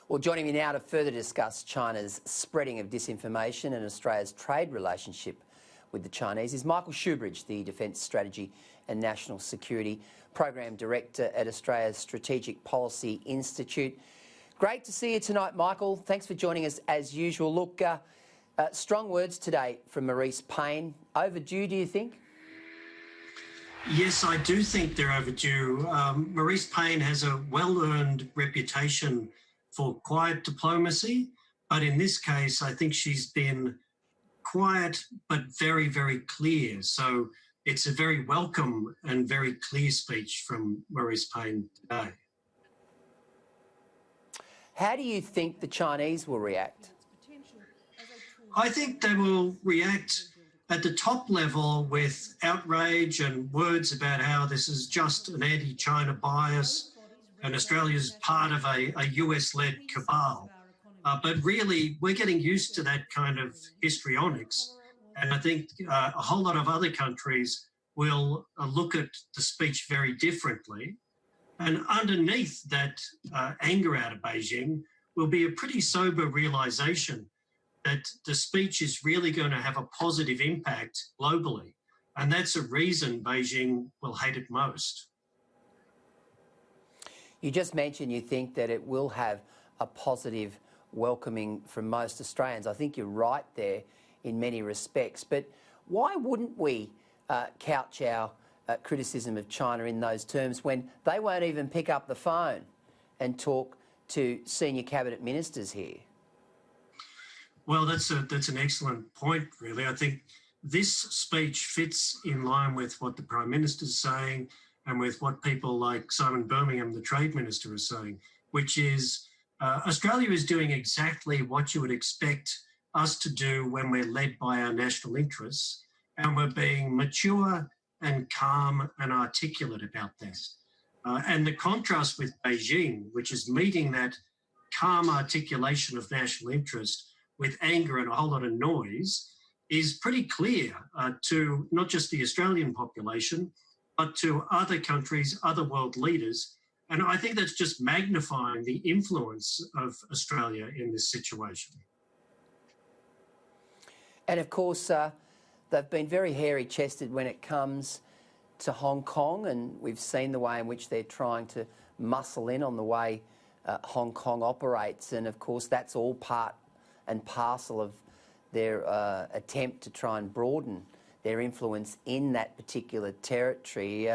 Well, joining me now to further discuss China's spreading of disinformation and Australia's trade relationship with the Chinese is Michael Shoebridge, the Defence Strategy and National Security Program Director at Australia's Strategic Policy Institute. Great to see you tonight, Michael. Thanks for joining us as usual. Look, strong words today from Marise Payne. Overdue, do you think? Yes, I do think they're overdue. Marise Payne has a well-earned reputation for quiet diplomacy, but in this case, I think she's been quiet but very, very clear. So it's a very welcome and very clear speech from Marise Payne today. How do you think the Chinese will react? I think they will react at the top level with outrage and words about how this is just an anti-China bias and Australia's part of a US-led cabal. But really, we're getting used to that kind of histrionics. And I think a whole lot of other countries will look at the speech very differently. And underneath that anger out of Beijing will be a pretty sober realisation that the speech is really going to have a positive impact globally. And that's a reason Beijing will hate it most. You just mentioned you think that it will have a positive welcoming from most Australians. I think you're right there in many respects. But why wouldn't we couch our criticism of China in those terms when they won't even pick up the phone and talk to senior cabinet ministers here? Well, that's an excellent point, really. I think this speech fits in line with what the Prime Minister's saying and with what people like Simon Birmingham, the Trade Minister, is saying, which is Australia is doing exactly what you would expect us to do when we're led by our national interests, and we're being mature and calm and articulate about this. And the contrast with Beijing, which is meeting that calm articulation of national interest with anger and a whole lot of noise, is pretty clear to not just the Australian population, but to other countries, other world leaders. And I think that's just magnifying the influence of Australia in this situation. And of course, they've been very hairy-chested when it comes to Hong Kong, and we've seen the way in which they're trying to muscle in on the way Hong Kong operates. And of course, that's all part and parcel of their attempt to try and broaden their influence in that particular territory.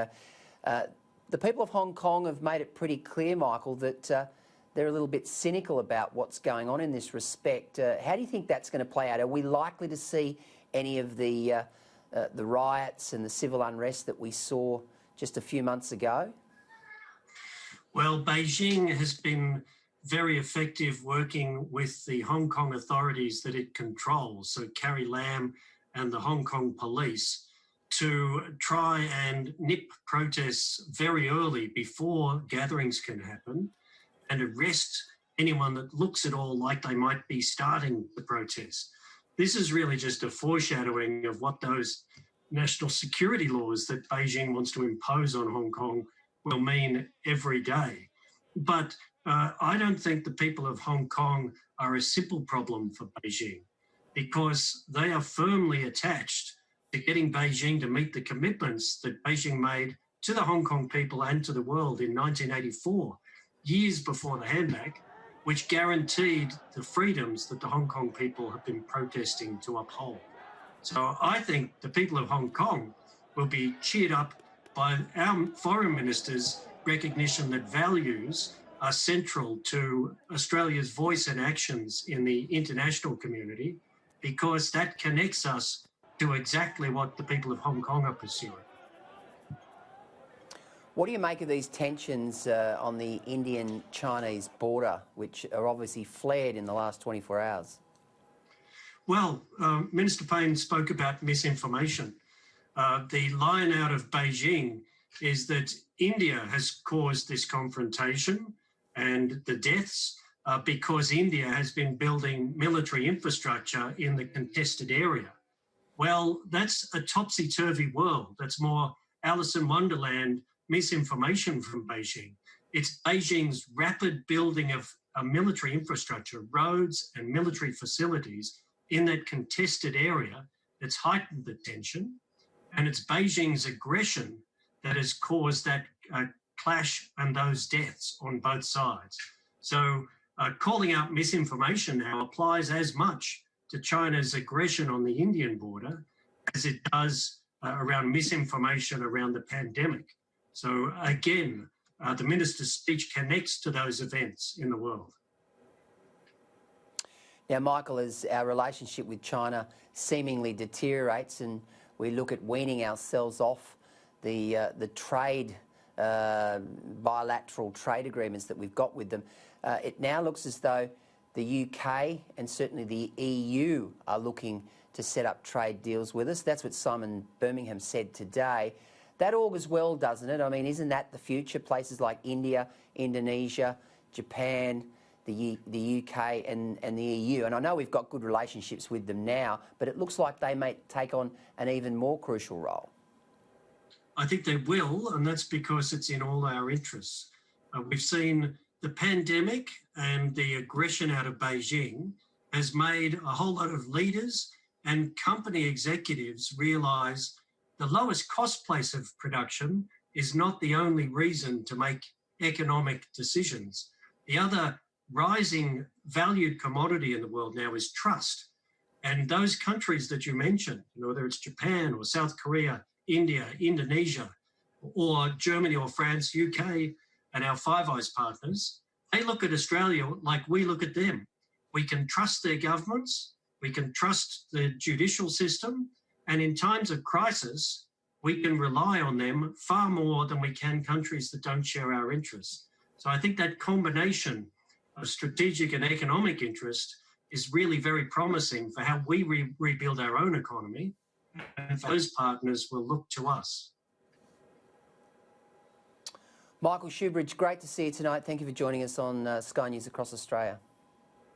The people of Hong Kong have made it pretty clear, Michael, that they're a little bit cynical about what's going on in this respect. How do you think that's going to play out? Are we likely to see any of the riots and the civil unrest that we saw just a few months ago? Well, Beijing has been very effective working with the Hong Kong authorities that it controls, so Carrie Lam and the Hong Kong police, to try and nip protests very early before gatherings can happen and arrest anyone that looks at all like they might be starting the protest. This is really just a foreshadowing of what those national security laws that Beijing wants to impose on Hong Kong will mean every day. But I don't think the people of Hong Kong are a simple problem for Beijing, because they are firmly attached to getting Beijing to meet the commitments that Beijing made to the Hong Kong people and to the world in 1984, years before the handback, which guaranteed the freedoms that the Hong Kong people have been protesting to uphold. So I think the people of Hong Kong will be cheered up by our foreign minister's recognition that values are central to Australia's voice and actions in the international community, because that connects us to exactly what the people of Hong Kong are pursuing. What do you make of these tensions on the Indian-Chinese border, which are obviously flared in the last 24 hours? Well, Minister Payne spoke about misinformation. The line out of Beijing is that India has caused this confrontation and the deaths because India has been building military infrastructure in the contested area. Well, that's a topsy-turvy world. That's more Alice in Wonderland misinformation from Beijing. It's Beijing's rapid building of military infrastructure, roads and military facilities in that contested area that's heightened the tension. And it's Beijing's aggression that has caused that clash and those deaths on both sides. So calling out misinformation now applies as much to China's aggression on the Indian border as it does around misinformation around the pandemic. So again, the minister's speech connects to those events in the world. Now, Michael, as our relationship with China seemingly deteriorates and we look at weaning ourselves off the trade, bilateral trade agreements that we've got with them, it now looks as though the UK and certainly the EU are looking to set up trade deals with us. That's what Simon Birmingham said today. That augurs well, doesn't it? I mean, isn't that the future? Places like India, Indonesia, Japan, the UK and the EU. And I know we've got good relationships with them now, but it looks like they may take on an even more crucial role. I think they will, and that's because it's in all our interests. We've seen the pandemic and the aggression out of Beijing has made a whole lot of leaders and company executives realise the lowest cost place of production is not the only reason to make economic decisions. The other rising valued commodity in the world now is trust. And those countries that you mentioned, whether it's Japan or South Korea, India, Indonesia, or Germany or France, UK, and our Five Eyes partners, they look at Australia like we look at them. We can trust their governments, we can trust the judicial system, and in times of crisis, we can rely on them far more than we can countries that don't share our interests. So I think that combination of strategic and economic interest is really very promising for how we rebuild our own economy, and those partners will look to us. Michael Shoebridge, great to see you tonight. Thank you for joining us on Sky News Across Australia.